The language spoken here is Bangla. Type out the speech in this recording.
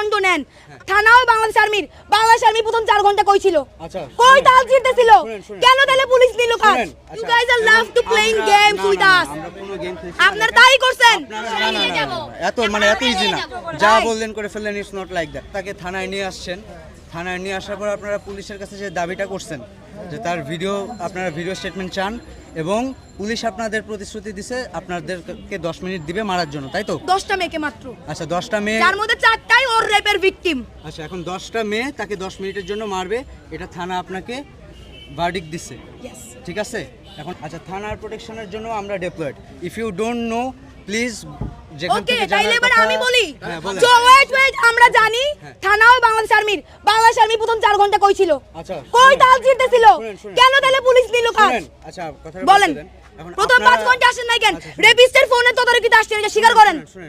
দণ্ড নেন থানাও বাংলাদেশ আর্মি প্রথম 4 ঘন্টা কই ছিল আচ্ছা কই তাল জিততেছিল শুনেন। কেন তাহলে পুলিশ নিল কাজ শুনেন, ইউ আচ্ছা, গাইস আর love to playing games with us আমরা কোনো গেম খেলছি আপনারা তাই করছেন এত ইজি না যা বললেন করে ফেললেন ইটস নট লাইক দ্যাট তাকে থানায় নিয়ে আসছেন থানায় নিয়ে আসার পর আপনারা পুলিশের কাছে যে দাবিটা করছেন যে তার আপনারা ভিডিও স্টেটমেন্ট চান এবং পুলিশ আপনাদের প্রতিশ্রুতি দিছে আপনাদেরকে 10 মিনিট দিবে মারার জন্য তাই তো 10টা মেয়েকে মাত্র আচ্ছা 10টা মেয়ে যার মধ্যে 4টাই ওর রেপের ভিকটিম আচ্ছা এখন 10টা মেয়ে তাকে 10 মিনিটের জন্য মারবে এটা থানা আপনাকে ভার্ডিক্ট দিছে ইয়েস ঠিক আছে এখন আচ্ছা থানার প্রোটেকশনের জন্য আমরা deployed if you don't know please okay তাইলে এবার আমি বলি হ্যাঁ, বলেন। সো ওয়েট আমরা জানি থানাও বাংলাদেশ আর্মি প্রথম 4 ঘন্টা কই ছিল আচ্ছা কই তাল জিততেছিল শুনেন। কেন তাহলে পুলিশ নিল কাজ শুনেন আচ্ছা কথা বলেন এখন প্রথম 5 ঘন্টা আসেন নাই কেন রেপিস্টের ফোনে তদারকিতে আসছেন এটা স্বীকার করেন শুনেন